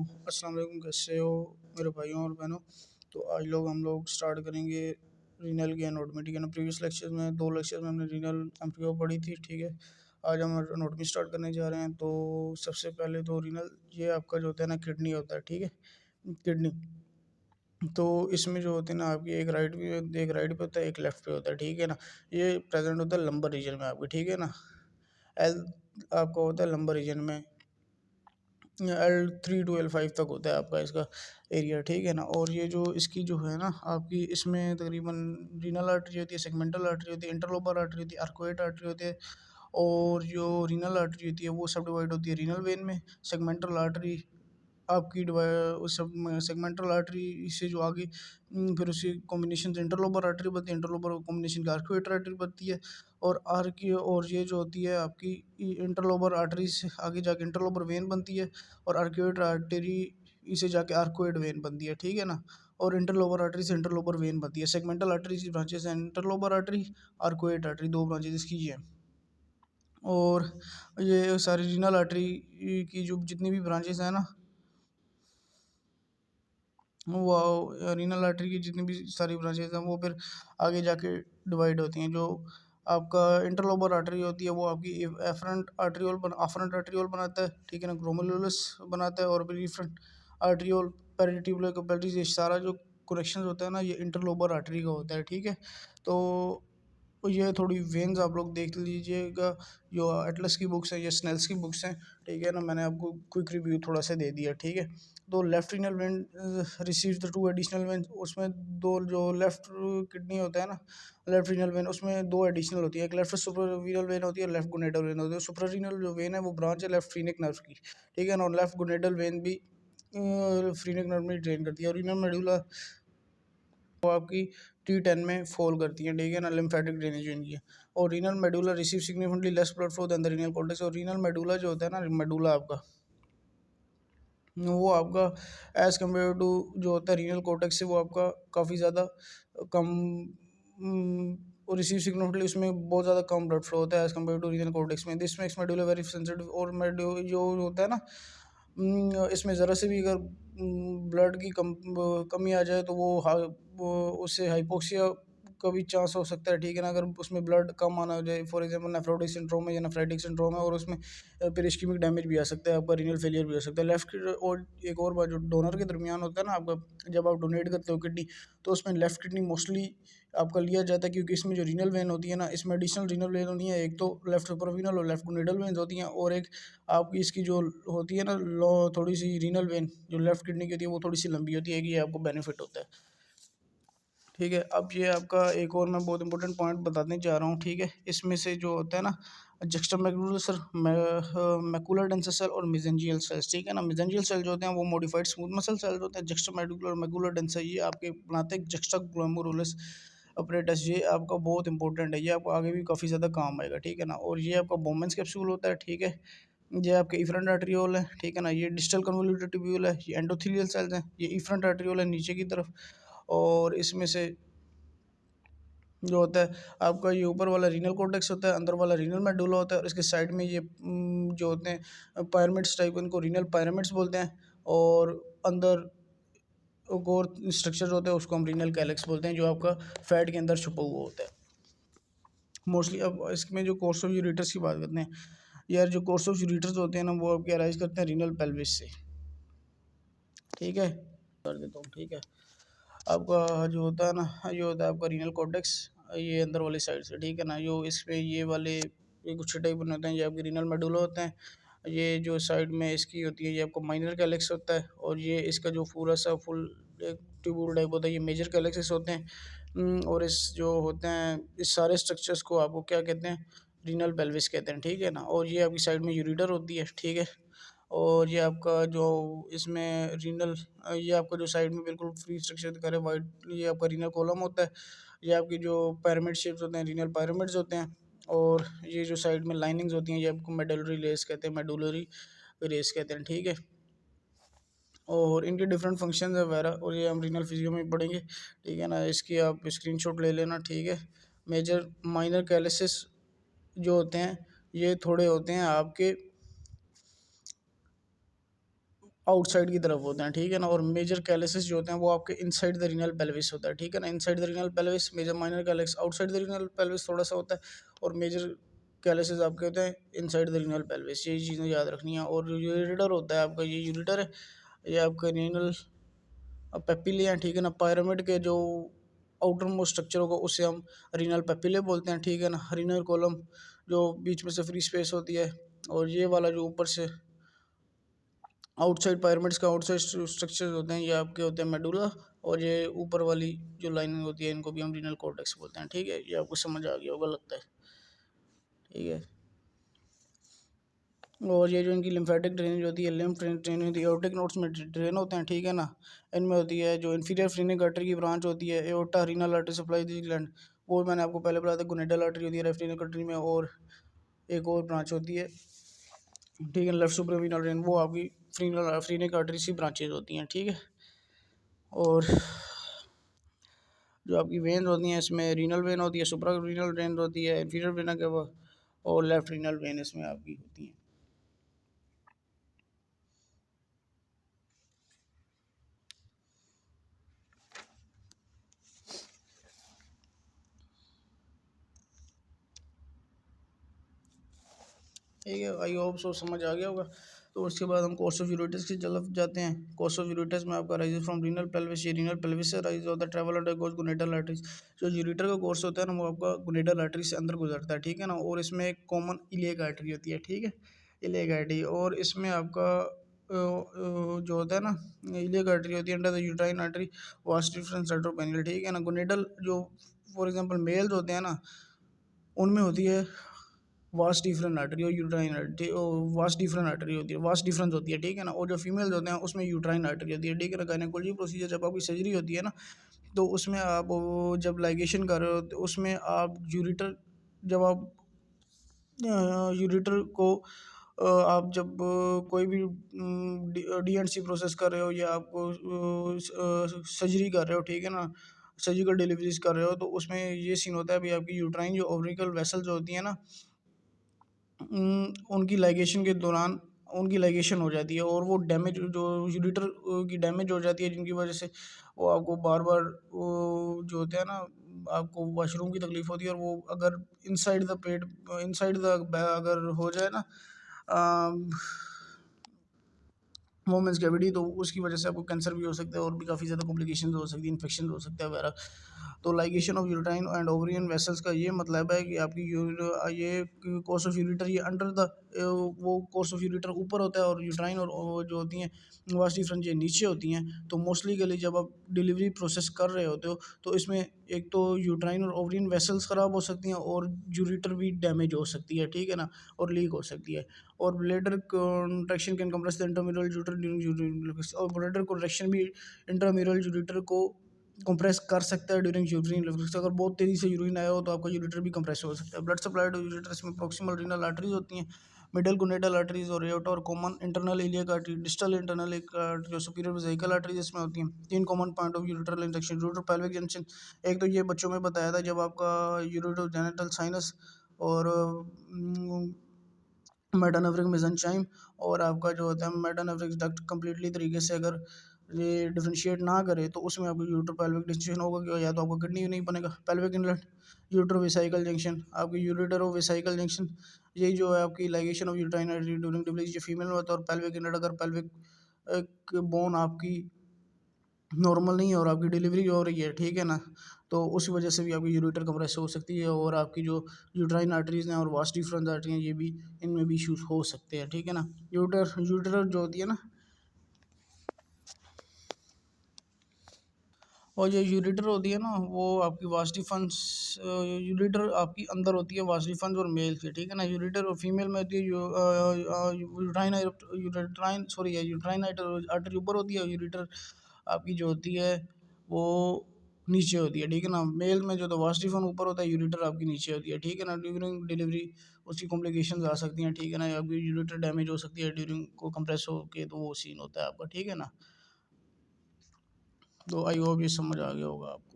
अस्सलाम वालेकुम, कैसे हो मेरे भाइयों और बहनों। तो आज हम लोग स्टार्ट करेंगे रीनल की एनाटॉमी। ठीक है ना, प्रीवियस लेक्चर में 2 लेक्चर में हमने रीनल एमसीक्यू पढ़ी थी। ठीक है, आज हम एनाटॉमी स्टार्ट करने जा रहे हैं। तो सबसे पहले तो रीनल ये आपका जो होता है ना किडनी होता है। ठीक है, किडनी तो इसमें जो होते हैं ना आपकी एक राइट पे होता है, एक लेफ्ट पे होता है। ठीक है ना, ये प्रेजेंट होता है लंबर रीजन में आपके। ठीक है ना, एल आपका होता है लंबर रीजन में, L3 to L5 तक होता है आपका इसका एरिया। ठीक है ना, और ये जो इसकी जो है ना आपकी इसमें तकरीबन रीनल आर्टरी होती है, सेगमेंटल आर्टरी होती है, इंटरलोबर आर्टरी होती है, आर्कोइड आर्टरी होती है। और जो रीनल आर्टरी होती है वो सब डिवाइड होती है रीनल वेन में। सेगमेंटल आर्टरी आपकी उस सब सेगमेंटल आर्टरी से जो आगे फिर उसकी कॉम्बिनेशन से इंटरलोबर आर्टरी बनती है, इंटरलोबर कॉम्बिनेशन की आर्कुएट आर्टरी बनती है। और और ये जो होती है आपकी इंटरलोबर आर्टरी से आगे जाके इंटरलोबर वेन बनती है, और आर्कुएट आर्टरी इसे जाके आर्कोइड वेन बनती है। ठीक है ना, और इंटरलोबर आर्टरी से इंटरलोबर वेन बनती है। सेगमेंटल आर्टरी की ब्रांचेस हैं इंटरलोबर आर्टरी, आर्कोइड आर्टरी, दो ब्रांचेस इसकी है। और ये सारी रीनल आर्टरी की जो जितनी भी ब्रांचेस हैं ना, वो रीनल आर्टरी की जितनी भी सारी ब्रांचेज हैं वो फिर आगे जाके डिवाइड होती हैं। जो आपका इंटरलोबर आर्टरी होती है वो आपकी afferent आर्टरियोल बनाता है। ठीक है ना, ग्लोमेरुलस बनाता है, और फिर इफरेंट आर्टरियोल, पेरिट्यूबुलर कैपिलरीज, ये सारा जो कनेक्शन होता है ना ये इंटरलोबर आर्टरी का होता है। ठीक है, तो ये थोड़ी वेन्स आप लोग देख लीजिएगा, जो एटलस की बुक्स हैं या स्नेल्स की बुक्स हैं। ठीक है ना, मैंने आपको क्विक रिव्यू थोड़ा सा दे दिया। ठीक है, तो left renal vein receive the 2 additional when, उसमें दो जो लेफ्ट किडनी होता है ना, लेफ्ट रीनल वेन उसमें 2 एडिशनल होती है, एक लेफ्ट सुप्रारीनल वेन होती है, लेफ्ट गोनेडल वेन होती है। सुप्रारीनल जो वेन है वो ब्रांच है लेफ्ट फ्रीनिक नर्व की। ठीक है ना, और लेफ्ट गोनेडल वेन भी फ्रीनिक नर्व में ड्रेन करती है। और रीनल मेडुला वो आपकी T10 में फॉल करती है। ठीक है ना, लिम्फेटिक ड्रेनेज इनकी है। और renal medulla receive significantly less blood flow than the renal cortex. और रीनल मेडुला जो होता है ना, मेडुला आपका वो आपका एज़ कम्पेयर टू जो होता है रीनल कॉर्टेक्स से वो आपका काफ़ी ज़्यादा कम और रिसीव सिग्निफिकेंटली उसमें बहुत ज़्यादा कम ब्लड फ्लो होता है as compared to renal cortex में। This makes medulla very sensitive. और जो होता है ना इसमें ज़रा से भी अगर ब्लड की कमी आ जाए तो वो उससे हाइपोक्सिया का भी चांस हो सकता है। ठीक है ना, अगर उसमें ब्लड कम आना हो जाए, फॉर एग्जांपल नेफ्रोटिक सिंड्रोम है या नेफ्राइटिक सिंड्रोम है, और उसमें फिर इस्कीमिक डैमेज भी आ सकता है, आपका रीनल फेलियर भी हो सकता है। लेफ्ट और एक और बात, जो डोनर के दरमियान होता है ना आपका, जब आप डोनेट करते हो किडनी, तो उसमें लेफ्ट किडनी मोस्टली आपका लिया जाता है, क्योंकि इसमें जो रीनल वेन होती है ना, इसमें एडिशनल रीनल वेन होती है, एक तो लेफ्ट सुपरवीनल और लेफ्ट गोनेडल वेन्स होती हैं, और एक आपकी इसकी जो होती है ना थोड़ी सी रीनल वेन जो लेफ्ट किडनी की होती है वो थोड़ी सी लंबी होती है, कि ये आपको बेनिफिट होता है। ठीक है, अब ये आपका एक और मैं बहुत इंपॉर्टेंट पॉइंट बताने जा रहा हूँ। ठीक है, इसमें से जो होता है ना जक्स्टामेडुलर मैकुलर डेंसा सेल और मेसेंजियल सेल्स। ठीक है ना, मेसेंजियल सेल जो होते हैं वो मॉडिफाइड स्मूथ मसल सेल्स होते हैं। जक्स्टामेडुलर मैकुलर डेंसा ये आपके बनाते हैं जक्स्टाग्लोमेरुलस अपरेटस। ये आपका बहुत इंपॉर्टेंट है, ये आपको आगे भी काफ़ी ज़्यादा काम आएगा। ठीक है ना, और ये आपका बोमेंस कैप्सूल होता है। ठीक है, ये आपके इफरेंट आर्टरियोल है। ठीक है ना, ये डिस्टल कन्वोल्यूटेड ट्यूब्यूल है, ये एंडोथेलियल सेल्स हैं, ये इफरेंट आर्टरियोल है नीचे की तरफ। और इसमें से जो होता है आपका ये ऊपर वाला रीनल कॉर्टेक्स होता है, अंदर वाला रीनल मेडुला होता है, और इसके साइड में ये जो होते हैं पायरामिड्स टाइप, इनको रीनल पायरामिड्स बोलते हैं। और अंदर एक और स्ट्रक्चर जो होता है उसको हम रीनल कैलेक्स बोलते हैं, जो आपका फैट के अंदर छुपा हुआ होता है मोस्टली। अब इसमें जो कोर्स ऑफ यूरेटर्स की बात करते हैं यार, जो कोर्स ऑफ यूरेटर्स होते हैं ना वो आपके अराइज करते हैं रीनल पेल्विस से। ठीक है, कर देता हूँ। ठीक है, आपका जो होता है ना ये होता है आपका रीनल कॉर्टेक्स, ये अंदर वाली साइड से। ठीक है ना, जो इसमें ये वाले ये कुछ टाइप बने होते हैं, ये आपके रीनल मेडुला होते हैं। ये जो साइड में इसकी होती है ये आपको माइनर कैलेक्स होता है, और ये इसका जो पूरा सा फुल एक ट्यूबुल टाइप होता है ये मेजर कैलेक्सिस होते हैं। और इस जो होते हैं इस सारे स्ट्रक्चर्स को आपको क्या कहते हैं, रीनल पेल्विस कहते हैं। ठीक है ना, और ये आपकी साइड में यूरेटर होती है। ठीक है, और ये आपका जो इसमें रीनल ये आपका जो साइड में बिल्कुल फ्री स्ट्रक्चर दिखा रहा है वाइट, ये आपका रीनल कॉलम होता है। ये आपकी जो पिरामिड शेप्स होते हैं रीनल पिरामिड्स होते हैं। और ये जो साइड में लाइनिंग्स होती हैं ये आपको मेडुलरी रेस कहते हैं, मेडुलरी रेस कहते हैं। ठीक है, और इनके डिफरेंट फंक्शन है वगैरह, और ये हम रीनल फिजियो में पढ़ेंगे। ठीक है ना, इसकी आप स्क्रीनशॉट ले लेना। ठीक है, मेजर माइनर कैलिसिस जो होते हैं ये थोड़े होते हैं आपके आउटसाइड की तरफ होते हैं, ठीक है ना। और मेजर कैलिसिस जो होते हैं वो आपके इनसाइड द रीनल पेल्विस होता है, ठीक है ना। Inside the renal pelvis, major minor calyces outside the renal pelvis थोड़ा सा होता है, और मेजर कैलिसिस आपके होते हैं इनसाइड द रीनल पेल्विस। ये चीज़ें याद रखनी है। और यूरेटर होता है आपका, ये यूरेटर है, ये आपका रीनल पेपिले हैं, ठीक है ना। पायरामिड के जो आउटर मोस्ट स्ट्रक्चर होगा उसे हम रीनल पेपिले बोलते हैं, ठीक है ना। रीनल कॉलम जो बीच में से फ्री स्पेस होती है, और ये वाला जो ऊपर से आउटसाइड पायरामिड्स का आउटसाइड स्ट्रक्चर होते हैं, ये आपके होते हैं मेडुला। और ये ऊपर वाली जो लाइनिंग होती है इनको भी हम रीनल कॉर्टेक्स बोलते हैं, ठीक है। ये आपको समझ आ गया होगा लगता है, ठीक है। और ये जो इनकी लिम्फेटिक ड्रेनेज होती है, लिम्फ ड्रेनेज होती है, एओर्टिक नोड्स में ड्रेन होते हैं, ठीक है ना। इनमें होती है जो इन्फीरियर फ्रीनिक आर्टरी की ब्रांच होती है, एओर्टा रीनल आर्टरी सप्लाई दी ग्लैंड, वो मैंने आपको पहले बताया था। गोनेडल आर्टरी होती है रेफ्रीनिक आर्टरी में, और एक और ब्रांच होती है, ठीक है, लेफ्ट सुपरवीनल ड्रेन, वो आपकी फ्रीनिक आर्टरी सी ब्रांचेज होती हैं, ठीक है। और जो आपकी वेन होती हैं इसमें रीनल वेन होती है, सुप्रा रीनल वेन होती है, इन्फीरियर वेना के वो, और लेफ्ट रीनल वेन इसमें आपकी होती है। ठीक है, आई होप सो समझ आ गया होगा। तो उसके बाद हम कोर्स ऑफ यूरेटस की तरफ जाते हैं। कोर्स ऑफ यूरेटस में आपका राइज फ्रॉम रीनल पेल्विस, ये रीनल पेल्विस से राइज होता है, travel under goes gonadal arteries. जो यूरेटर का कोर्स होता है ना वो आपका गोनेडल आर्टरी से अंदर गुजरता है, ठीक है ना। और इसमें एक कॉमन इलियक आर्टरी होती है, ठीक है, इलियक आर्टरी। और इसमें आपका जो होता है ना, इलियक आर्टरी होती है under the uterine artery, vas deferens retroperitoneal, ठीक है ना। गोनेडल जो फॉर एग्जांपल मेल्स होते हैं ना, उनमें होती है वास्ट डिफरेंट आर्टरी, और uterine artery, vast different artery होती है, वास्ट डिफरेंस होती है, ठीक है ना। और जो फीमेल्स होते हैं उसमें यूट्राइन आर्टरी होती है, ठीक है ना। गायनेकोलॉजी प्रोसीजर जब आपकी सर्जरी होती है ना, तो उसमें आप जब लाइगेशन कर रहे हो तो उसमें आप यूरिटर, जब आप यूरिटर को आप जब कोई भी डी एंड सी प्रोसेस कर रहे हो, या आप सर्जरी कर रहे हो, ठीक है ना, सर्जिकल डिलीवरीज कर रहे हो, तो उसमें ये सीन होता है, अभी आपकी यूट्राइन जो ओवरिकल वेसल्स होती है ना, उनकी लाइगेशन के दौरान उनकी लाइगेशन हो जाती है, और वो डैमेज जो यूरिटर की डैमेज हो जाती है, जिनकी वजह से वो आपको बार बार वो जो होते हैं ना, आपको वॉशरूम की तकलीफ होती है। और वो अगर inside the pet, inside the अगर हो जाए ना वोमेंस कैविटी, तो उसकी वजह से आपको कैंसर भी हो सकता है, और भी काफ़ी ज़्यादा कॉम्प्लिकेशन हो सकती है, इन्फेक्शन हो सकता है वगैरह। तो लाइगेशन ऑफ यूरिटाइन एंड ओवरियन वेसल्स का ये मतलब है कि आपकी ये कोर्स ऑफ यूरिटर, ये अंडर द वो कोर्स ऑफ यूरिटर ऊपर होता है, और यूट्राइन और जो होती हैं वास्ट डिफरेंस ये नीचे होती हैं। तो मोस्टली के लिए जब आप डिलीवरी प्रोसेस कर रहे होते हो, तो इसमें एक तो यूट्राइन और ओवरियन वेसल्स ख़राब हो सकती हैं, और यूरिटर भी डैमेज हो सकती है, ठीक है ना, और लीक हो सकती है। और bladder contraction can compress the intramural ureter during, और ब्लैडर कॉन्ट्रैक्शन भी इंट्राम्यूरल यूरिटर को कंप्रेस कर सकता है ड्यूरिंग यूरिन रिफ्लक्स। अगर बहुत तेज़ी से यूरिन आया हो तो आपका यूरिटर भी कंप्रेस हो सकता है। ब्लड सप्लाई टू यूरिटर्स में प्रोक्सिमल रीनल आर्टरीज होती हैं, मिडल गोनेडल आर्टरीज और एओर्टा, और common internal iliac artery, distal internal artery, और सुपीरियर वेसिकल आर्टरीज इसमें होती हैं। तीन common point of ureteral injection, ureter pelvic junction. एक तो ये बच्चों में बताया था जब आपका यूरिटर जेनिटल साइनस और मेटानेफ्रिक मेसेंचाइम, और आपका जो होता है मेटानेफ्रिक डक्ट कम्प्लीटली तरीके से अगर ये डिफ्रेंशिएट ना करे, तो उसमें आपको यूटर पेल्विक डिस्टेंशन होगा, कि या तो आपका किडनी नहीं बनेगा। पेल्विक इनलेट, यूटर वेसाइकल जंक्शन, आपकी यूरिटर और वेसाइकल जंक्शन, यही जो है आपकी ligation of uterine during delivery, जो फीमेल में होता है। और पेल्विक इनलेट, अगर पेल्विक बोन आपकी नॉर्मल नहीं है और आपकी डिलीवरी हो रही है, ठीक है ना, तो उस वजह से भी आपकी यूरेटर कंप्रेस हो सकती है, और आपकी जो यूट्राइन आर्टरीज हैं और वास्ट डिफरेंस आर्टरी हैं, ये भी इनमें भी इशूज हो सकते हैं, ठीक है ना। यूटर जो होती है ना, और जो यूरेटर होती है ना, वो आपकी वास्टी फंस, यूरेटर आपकी अंदर होती है वास्टी फंस और मेल की, ठीक है ना। यूरेटर और फीमेल में होती है यूट्राइन, यूट्राइन सॉरी है यूट्राइन आर्टरी ऊपर होती है, और यूरेटर आपकी जो होती है वो नीचे होती है, ठीक है ना। मेल में जो तो वास्टी फन ऊपर होता है, यूरेटर आपकी नीचे होती है, ठीक है ना। ड्यूरिंग डिलीवरी उसकी कॉम्प्लिकेशंस आ सकती हैं, ठीक है ना। आपकी यूरेटर डैमेज हो सकती है ड्यूरिंग को कंप्रेस हो के, तो वो सीन होता है आपका, ठीक है ना। तो आई होप ये समझ आ गया होगा आपको।